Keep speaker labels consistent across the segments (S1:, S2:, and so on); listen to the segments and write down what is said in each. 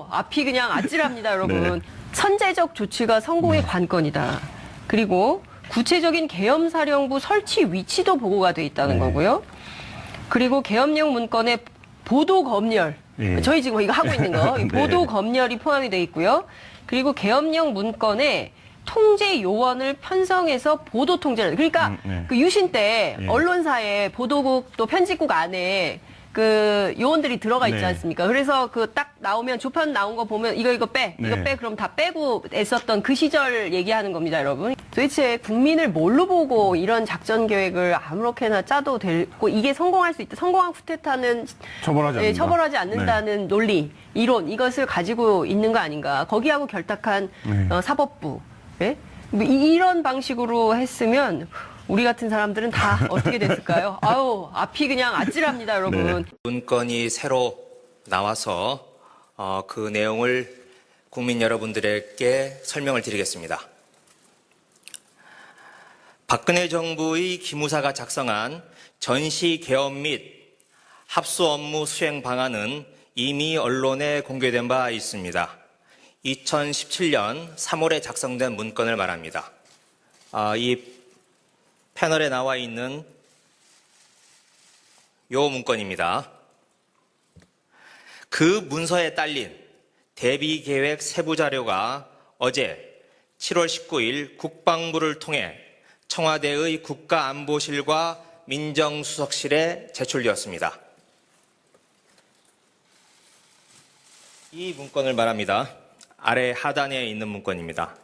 S1: 앞이 그냥 아찔합니다, 여러분.
S2: 네.
S1: 선제적 조치가 성공의 관건이다. 그리고 구체적인 계엄사령부 설치 위치도 보고가 돼 있다는
S2: 네.
S1: 거고요. 그리고 계엄령 문건에 보도 검열,
S2: 예.
S1: 저희 지금 이거 하고 있는 거,
S2: 네.
S1: 보도 검열이 포함이 돼 있고요. 그리고 계엄령 문건에 통제 요원을 편성해서 보도 통제를, 그러니까
S2: 네.
S1: 그 유신 때
S2: 예.
S1: 언론사에 보도국 또 편집국 안에 그 요원들이 들어가 있지
S2: 네.
S1: 않습니까? 그래서 그 딱 나오면 조편 나온 거 보면 이거 빼, 이거
S2: 네.
S1: 빼, 그럼 다 빼고 했었던 그 시절 얘기하는 겁니다, 여러분. 도대체 국민을 뭘로 보고 이런 작전 계획을 아무렇게나 짜도 되고 이게 성공할 수 있다. 성공한 쿠데타는
S2: 처벌하지 않는다.
S1: 처벌하지 않는다는 논리, 이론 이것을 가지고 있는 거 아닌가? 거기하고 결탁한
S2: 네.
S1: 사법부, 예? 뭐 이런 방식으로 했으면 우리 같은 사람들은 다 어떻게 됐을까요? 아우, 앞이 그냥 아찔합니다, 여러분.
S2: 네.
S3: 문건이 새로 나와서 그 내용을 국민 여러분들에게 설명을 드리겠습니다. 박근혜 정부의 기무사가 작성한 전시 개엄 및 합수 업무 수행 방안은 이미 언론에 공개된 바 있습니다. 2017년 3월에 작성된 문건을 말합니다. 이 패널에 나와 있는 요 문건입니다. 그 문서에 딸린 대비계획 세부 자료가 어제 7월 19일 국방부를 통해 청와대의 국가안보실과 민정수석실에 제출되었습니다. 이 문건을 말합니다. 아래 하단에 있는 문건입니다.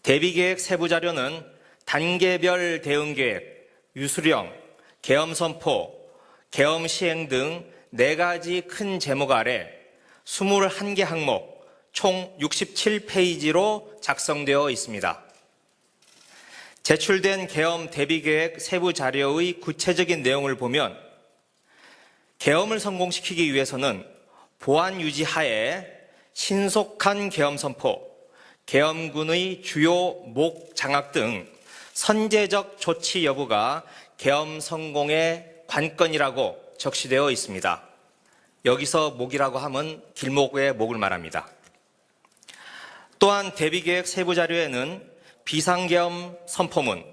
S3: 대비계획 세부 자료는 단계별 대응계획, 유수령, 계엄선포, 계엄 시행 등 4가지 큰 제목 아래 21개 항목, 총 67페이지로 작성되어 있습니다. 제출된 계엄 대비계획 세부 자료의 구체적인 내용을 보면 계엄을 성공시키기 위해서는 보안 유지 하에 신속한 계엄 선포, 계엄군의 주요 목 장악 등 선제적 조치 여부가 계엄 성공의 관건이라고 적시되어 있습니다. 여기서 목이라고 하면 길목의 목을 말합니다. 또한 대비계획 세부 자료에는 비상계엄 선포문,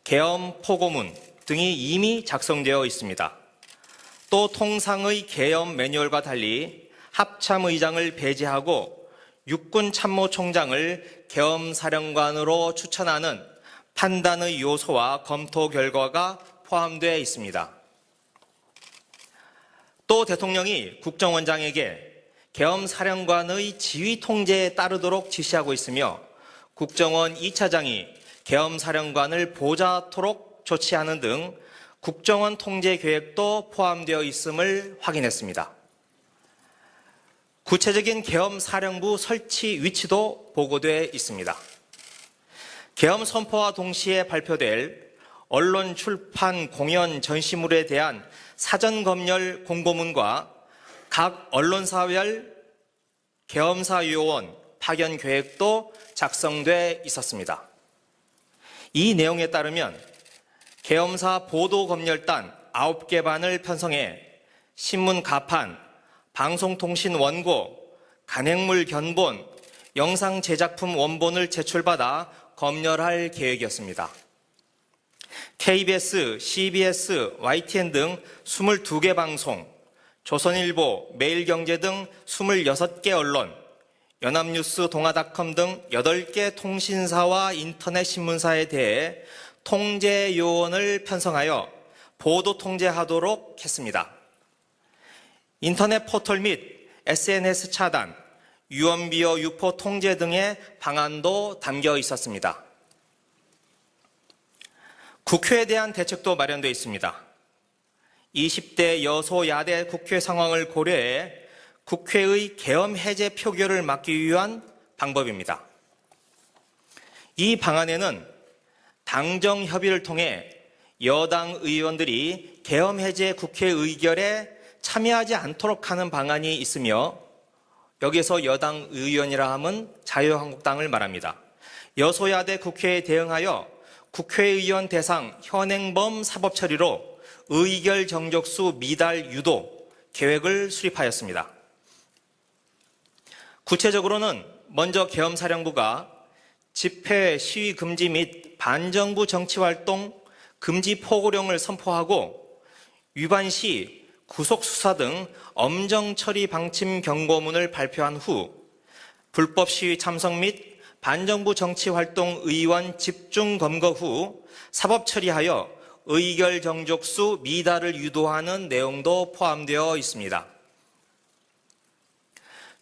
S3: 계엄 포고문 등이 이미 작성되어 있습니다. 또 통상의 계엄 매뉴얼과 달리 합참의장을 배제하고 육군 참모총장을 계엄사령관으로 추천하는 판단의 요소와 검토 결과가 포함되어 있습니다. 또 대통령이 국정원장에게 계엄사령관의 지휘 통제에 따르도록 지시하고 있으며 국정원 2차장이 계엄사령관을 보좌토록 조치하는 등 국정원 통제 계획도 포함되어 있음을 확인했습니다. 구체적인 계엄사령부 설치 위치도 보고되어 있습니다. 계엄 선포와 동시에 발표될 언론 출판 공연 전시물에 대한 사전 검열 공고문과 각 언론사별 계엄사 요원 파견 계획도 작성돼 있었습니다. 이 내용에 따르면 계엄사 보도 검열단 9개 반을 편성해 신문 가판, 방송통신 원고, 간행물 견본, 영상 제작품 원본을 제출받아 검열할 계획이었습니다. KBS, CBS, YTN 등 22개 방송, 조선일보, 매일경제 등 26개 언론, 연합뉴스, 동아닷컴 등 8개 통신사와 인터넷 신문사에 대해 통제 요원을 편성하여 보도 통제하도록 했습니다. 인터넷 포털 및 SNS 차단, 유언비어 유포 통제 등의 방안도 담겨 있었습니다. 국회에 대한 대책도 마련되어 있습니다. 20대 여소야대 국회 상황을 고려해 국회의 계엄 해제 표결을 막기 위한 방법입니다. 이 방안에는 당정 협의를 통해 여당 의원들이 계엄 해제 국회 의결에 참여하지 않도록 하는 방안이 있으며 여기서 여당 의원이라 하면 자유한국당을 말합니다. 여소야대 국회에 대응하여 국회의원 대상 현행범 사법 처리로 의결 정족수 미달 유도 계획을 수립하였습니다. 구체적으로는 먼저 계엄사령부가 집회, 시위 금지 및 반정부 정치활동 금지 포고령을 선포하고 위반 시 구속수사 등 엄정 처리 방침 경고문을 발표한 후 불법 시위 참석 및 반정부 정치활동 의원 집중 검거 후 사법 처리하여 의결 정족수 미달을 유도하는 내용도 포함되어 있습니다.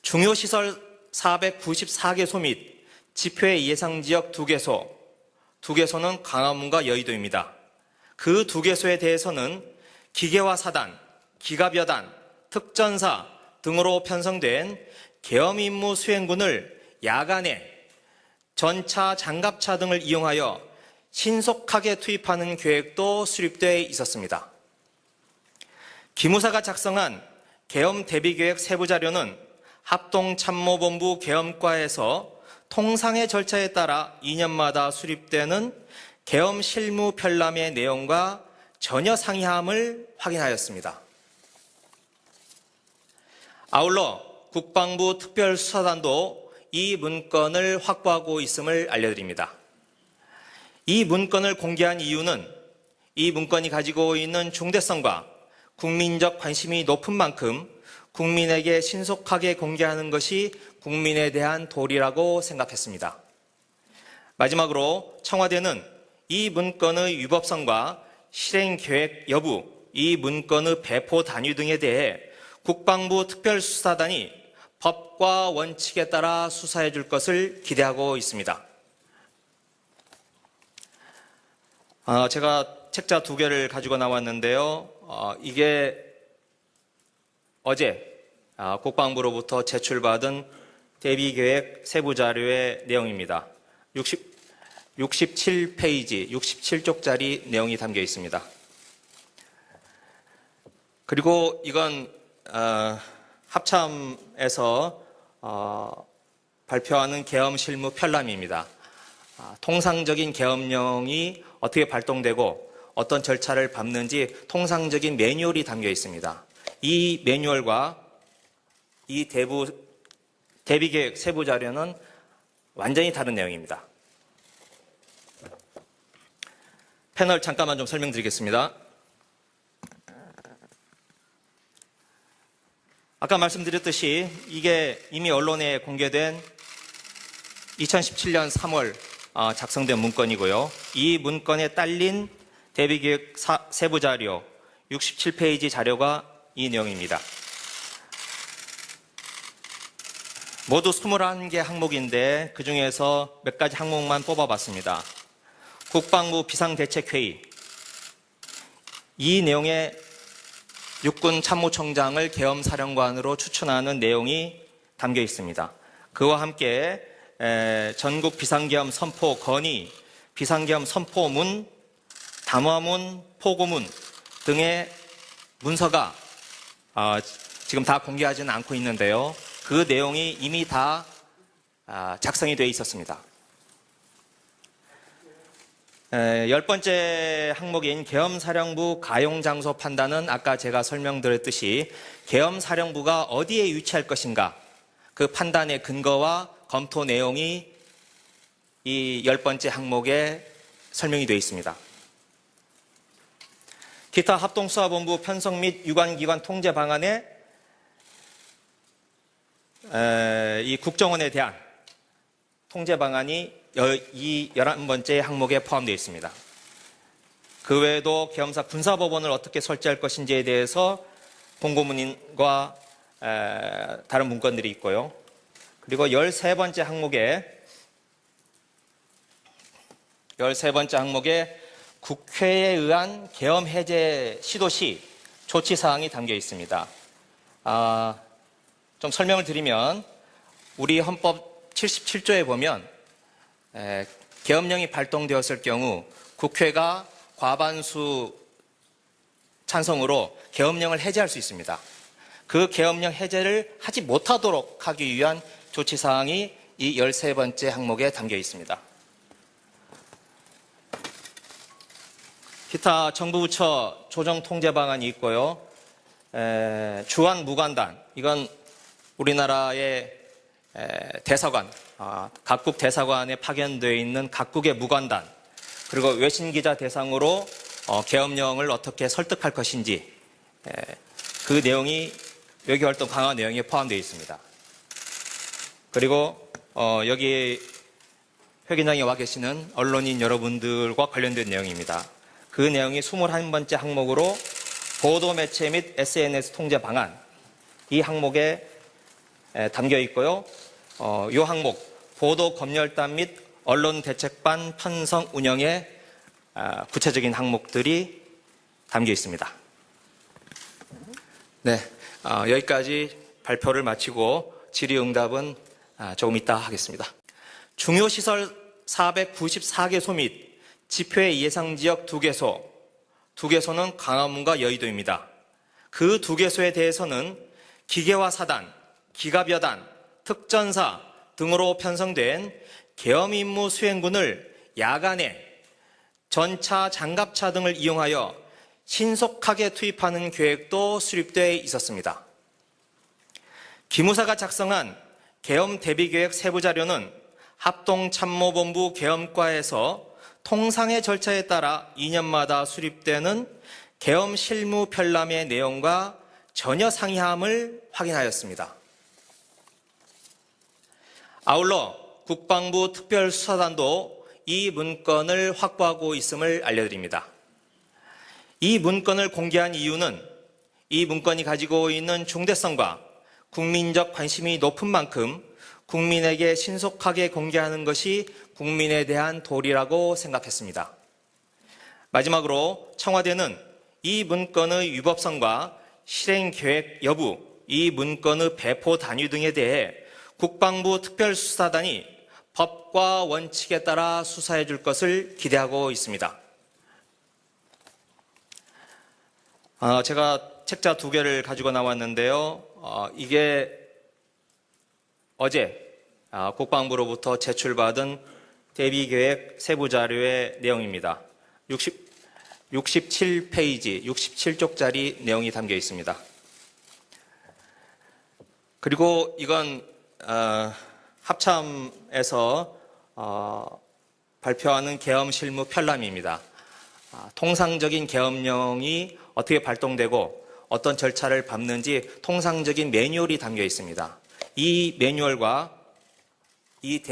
S3: 중요시설 494개소 및 집회 예상지역 2개소, 2개소는 광화문과 여의도입니다. 그 2개소에 대해서는 기계화 사단, 기갑여단, 특전사 등으로 편성된 계엄 임무 수행군을 야간에 전차, 장갑차 등을 이용하여 신속하게 투입하는 계획도 수립되어 있었습니다. 기무사가 작성한 계엄 대비계획 세부자료는 합동참모본부 계엄과에서 통상의 절차에 따라 2년마다 수립되는 계엄 실무 편람의 내용과 전혀 상이함을 확인하였습니다. 아울러 국방부 특별수사단도 이 문건을 확보하고 있음을 알려드립니다. 이 문건을 공개한 이유는 이 문건이 가지고 있는 중대성과 국민적 관심이 높은 만큼 국민에게 신속하게 공개하는 것이 국민에 대한 도리라고 생각했습니다. 마지막으로 청와대는 이 문건의 위법성과 실행 계획 여부, 이 문건의 배포 단위 등에 대해 국방부 특별수사단이 법과 원칙에 따라 수사해 줄 것을 기대하고 있습니다. 제가 책자 2개를 가지고 나왔는데요. 이게 어제 국방부로부터 제출받은 대비계획 세부자료의 내용입니다. 67페이지, 67쪽짜리 내용이 담겨 있습니다. 그리고 이건 합참에서 발표하는 계엄 실무 편람입니다. 통상적인 계엄령이 어떻게 발동되고 어떤 절차를 밟는지 통상적인 매뉴얼이 담겨 있습니다. 이 매뉴얼과 이 대비계획 세부자료는 완전히 다른 내용입니다. 패널 잠깐만 좀 설명드리겠습니다. 아까 말씀드렸듯이 이게 이미 언론에 공개된 2017년 3월 작성된 문건이고요. 이 문건에 딸린 대비계획 세부자료 67페이지 자료가 이 내용입니다. 모두 21개 항목인데 그중에서 몇 가지 항목만 뽑아봤습니다. 국방부 비상대책회의, 이 내용에 육군 참모총장을 계엄사령관으로 추천하는 내용이 담겨 있습니다. 그와 함께 전국 비상계엄 선포 건의, 비상계엄 선포문, 담화문, 포고문 등의 문서가 지금 다 공개하지는 않고 있는데요. 그 내용이 이미 다 작성이 되어 있었습니다. 10번째 항목인 계엄사령부 가용장소 판단은 아까 제가 설명드렸듯이 계엄사령부가 어디에 위치할 것인가, 그 판단의 근거와 검토 내용이 이 10번째 항목에 설명이 되어 있습니다. 기타 합동수사본부 편성 및 유관기관 통제 방안에 이 국정원에 대한 통제 방안이 이 11번째 항목에 포함되어 있습니다. 그 외에도 계엄사 군사법원을 어떻게 설치할 것인지에 대해서 공고문과 다른 문건들이 있고요. 그리고 13번째 항목에 국회에 의한 계엄 해제 시도 시 조치사항이 담겨 있습니다. 좀 설명을 드리면 우리 헌법 77조에 보면 계엄령이 발동되었을 경우 국회가 과반수 찬성으로 계엄령을 해제할 수 있습니다. 그 계엄령 해제를 하지 못하도록 하기 위한 조치사항이 이 13번째 항목에 담겨 있습니다. 기타 정부 부처 조정 통제 방안이 있고요. 주한 무관단, 이건 우리나라의 대사관, 각국 대사관에 파견되어 있는 각국의 무관단, 그리고 외신기자 대상으로 계엄령을 어떻게 설득할 것인지 그 내용이 외교활동 강화 내용에 포함되어 있습니다. 그리고 여기 회견장에 와 계시는 언론인 여러분들과 관련된 내용입니다. 그 내용이 21번째 항목으로 보도 매체 및 SNS 통제 방안, 이 항목에 담겨 있고요. 이 항목 보도 검열단 및 언론 대책반 편성 운영에 구체적인 항목들이 담겨 있습니다. 네, 여기까지 발표를 마치고 질의응답은 조금 이따 하겠습니다. 중요시설 494개소 및 집회 예상지역 2개소, 2개소는 광화문과 여의도입니다. 그 2개소에 대해서는 기계화 사단, 기갑여단, 특전사 등으로 편성된 계엄 임무 수행군을 야간에 전차, 장갑차 등을 이용하여 신속하게 투입하는 계획도 수립되어 있었습니다. 기무사가 작성한 계엄 대비계획 세부자료는 합동참모본부 계엄과에서 통상의 절차에 따라 2년마다 수립되는 계엄 실무 편람의 내용과 전혀 상이함을 확인하였습니다. 아울러 국방부 특별수사단도 이 문건을 확보하고 있음을 알려드립니다. 이 문건을 공개한 이유는 이 문건이 가지고 있는 중대성과 국민적 관심이 높은 만큼 국민에게 신속하게 공개하는 것이 국민에 대한 도리라고 생각했습니다. 마지막으로 청와대는 이 문건의 위법성과 실행 계획 여부, 이 문건의 배포 단위 등에 대해 국방부 특별수사단이 법과 원칙에 따라 수사해 줄 것을 기대하고 있습니다. 제가 책자 2개를 가지고 나왔는데요. 이게 어제 국방부로부터 제출받은 대비계획 세부자료의 내용입니다. 67페이지, 67쪽짜리 내용이 담겨 있습니다. 그리고 이건 합참에서 발표하는 계엄 실무 편람입니다. 통상적인 계엄령이 어떻게 발동되고 어떤 절차를 밟는지 통상적인 매뉴얼이 담겨 있습니다. 이 매뉴얼과 이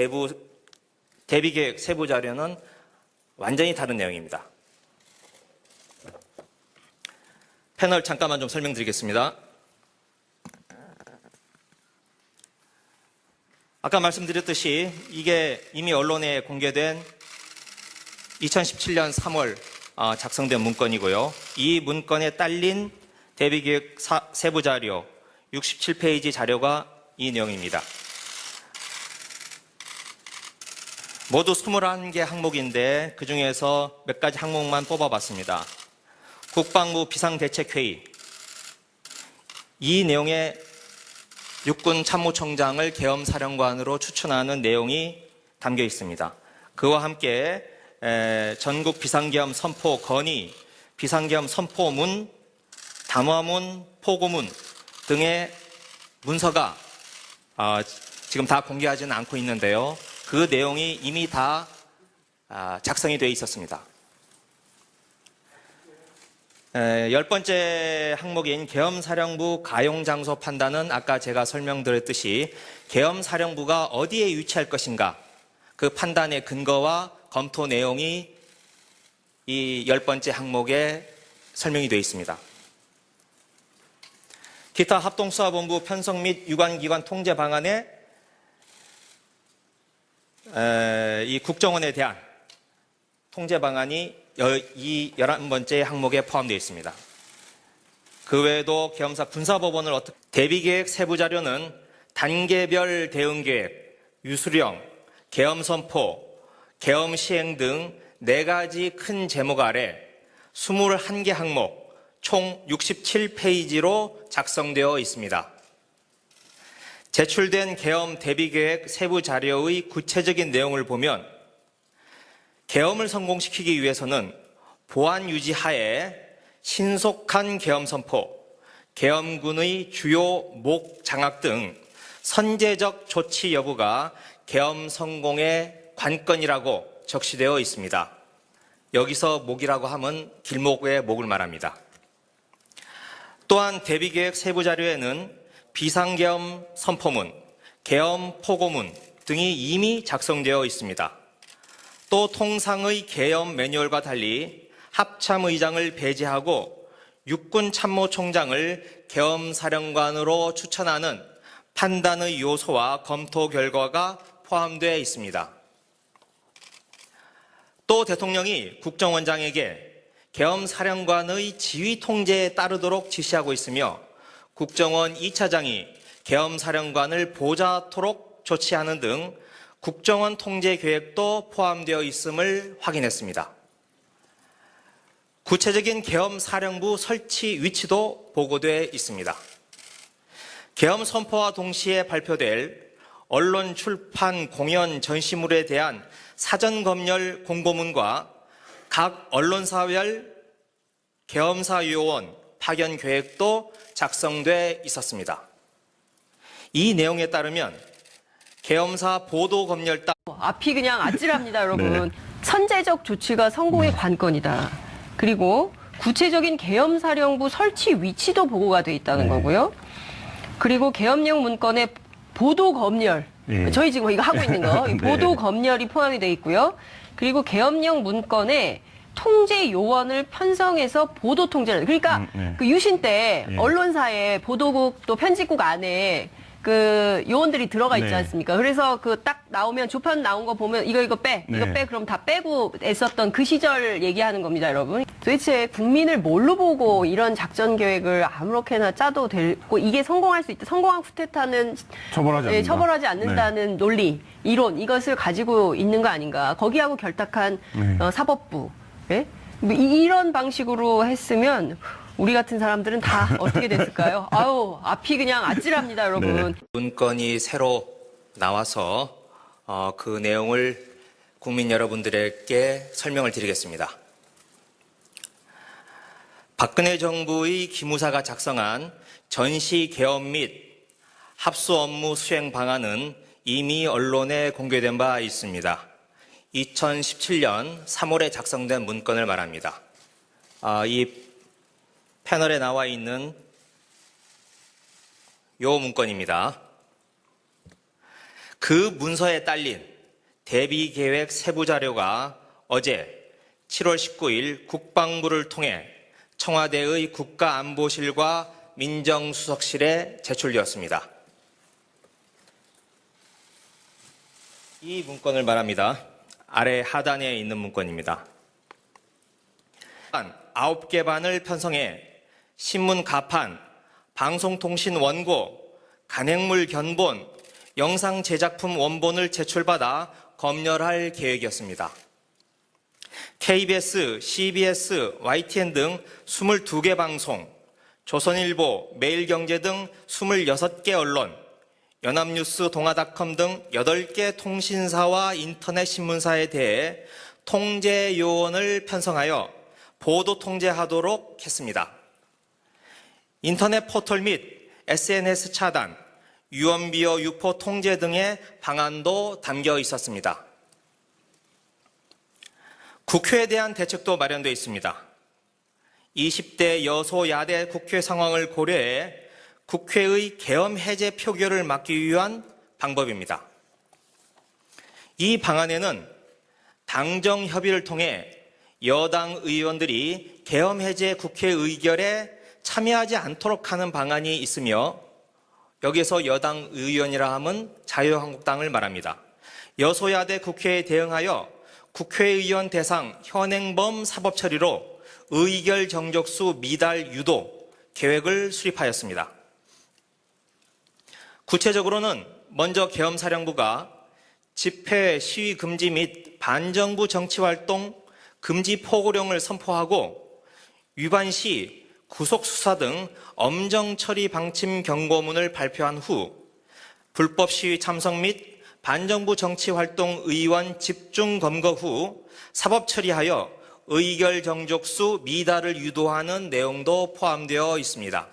S3: 대비계획 세부 자료는 완전히 다른 내용입니다. 패널 잠깐만 좀 설명드리겠습니다. 아까 말씀드렸듯이 이게 이미 언론에 공개된 2017년 3월 작성된 문건이고요. 이 문건에 딸린 대비계획 세부 자료 67페이지 자료가 이 내용입니다. 모두 21개 항목인데 그 중에서 몇 가지 항목만 뽑아봤습니다. 국방부 비상대책회의, 이 내용에 육군 참모총장을 계엄사령관으로 추천하는 내용이 담겨 있습니다. 그와 함께 전국 비상계엄 선포 건의, 비상계엄 선포문, 담화문, 포고문 등의 문서가 지금 다 공개하지는 않고 있는데요. 그 내용이 이미 다 작성이 되어 있었습니다. 10번째 항목인 계엄사령부 가용장소 판단은 아까 제가 설명드렸듯이 계엄사령부가 어디에 위치할 것인가, 그 판단의 근거와 검토 내용이 이 10번째 항목에 설명이 되어 있습니다. 기타 합동수사본부 편성 및 유관기관 통제 방안에 이 국정원에 대한 통제 방안이 이 11번째 항목에 포함되어 있습니다. 그 외에도 계엄사 군사법원을 대비계획 세부자료는 단계별 대응계획, 유수령, 계엄선포, 계엄시행 등 4가지 큰 제목 아래 21개 항목, 총 67페이지로 작성되어 있습니다. 제출된 계엄 대비계획 세부 자료의 구체적인 내용을 보면 계엄을 성공시키기 위해서는 보안 유지 하에 신속한 계엄 선포, 계엄군의 주요 목 장악 등 선제적 조치 여부가 계엄 성공의 관건이라고 적시되어 있습니다. 여기서 목이라고 하면 길목의 목을 말합니다. 또한 대비계획 세부자료에는 비상계엄 선포문, 계엄 포고문 등이 이미 작성되어 있습니다. 또 통상의 계엄 매뉴얼과 달리 합참의장을 배제하고 육군참모총장을 계엄사령관으로 추천하는 판단의 요소와 검토 결과가 포함되어 있습니다. 또 대통령이 국정원장에게 계엄사령관의 지휘 통제에 따르도록 지시하고 있으며 국정원 2차장이 계엄사령관을 보좌토록 조치하는 등 국정원 통제 계획도 포함되어 있음을 확인했습니다. 구체적인 계엄사령부 설치 위치도 보고되어 있습니다. 계엄 선포와 동시에 발표될 언론 출판 공연 전시물에 대한 사전 검열 공고문과 각 언론사별 계엄사 요원 파견 계획도 작성돼 있었습니다. 이 내용에 따르면 계엄사 보도 검열 따
S1: 앞이 그냥 아찔합니다, 여러분.
S2: 네.
S1: 선제적 조치가 성공의 관건이다. 그리고 구체적인 계엄사령부 설치 위치도 보고가 돼 있다는 거고요. 그리고 계엄령 문건에 보도 검열, 저희 지금 이거 하고 있는 거,
S2: 네.
S1: 보도 검열이 포함이 돼 있고요. 그리고 계엄령 문건에 통제 요원을 편성해서 보도 통제를, 그러니까 그 유신 때 언론사에 보도국 또 편집국 안에 그 요원들이 들어가 있지 않습니까? 그래서 그 딱 나오면 조판 나온 거 보면 이거 빼, 이거 빼, 그럼 다 빼고 애썼던 그 시절 얘기하는 겁니다, 여러분. 도대체 국민을 뭘로 보고 이런 작전 계획을 아무렇게나 짜도 되고 이게 성공할 수 있다. 성공한 쿠데타는 처벌하지 않는다는 논리, 이론 이것을 가지고 있는 거 아닌가? 거기하고 결탁한 사법부, 예? 이런 방식으로 했으면. 우리 같은 사람들은 다 어떻게 됐을까요? 아우, 앞이 그냥 아찔합니다, 여러분.
S3: 문건이 새로 나와서 그 내용을 국민 여러분들에게 설명을 드리겠습니다. 박근혜 정부의 기무사가 작성한 전시 계엄 및 합수 업무 수행 방안은 이미 언론에 공개된 바 있습니다. 2017년 3월에 작성된 문건을 말합니다. 이 패널에 나와 있는 요 문건입니다. 그 문서에 딸린 대비계획 세부자료가 어제 7월 19일 국방부를 통해 청와대의 국가안보실과 민정수석실에 제출되었습니다. 이 문건을 말합니다. 아래 하단에 있는 문건입니다. 9개 반을 편성해 신문 가판, 방송통신 원고, 간행물 견본, 영상 제작품 원본을 제출받아 검열할 계획이었습니다. KBS, CBS, YTN 등 22개 방송, 조선일보, 매일경제 등 26개 언론, 연합뉴스, 동아닷컴 등 8개 통신사와 인터넷 신문사에 대해 통제 요원을 편성하여 보도 통제하도록 했습니다. 인터넷 포털 및 SNS 차단, 유언비어 유포 통제 등의 방안도 담겨 있었습니다. 국회에 대한 대책도 마련되어 있습니다. 20대 여소야대 국회 상황을 고려해 국회의 계엄 해제 표결을 막기 위한 방법입니다. 이 방안에는 당정 협의를 통해 여당 의원들이 계엄 해제 국회 의결에 참여하지 않도록 하는 방안이 있으며 여기서 여당 의원이라 하면 자유한국당을 말합니다. 여소야대 국회에 대응하여 국회의원 대상 현행범 사법 처리로 의결 정족수 미달 유도 계획을 수립하였습니다. 구체적으로는 먼저 계엄사령부가 집회, 시위 금지 및 반정부 정치활동 금지 포고령을 선포하고 위반 시 구속수사 등 엄정 처리 방침 경고문을 발표한 후 불법 시위 참석 및 반정부 정치활동 의원 집중 검거 후 사법 처리하여 의결 정족수 미달을 유도하는 내용도 포함되어 있습니다.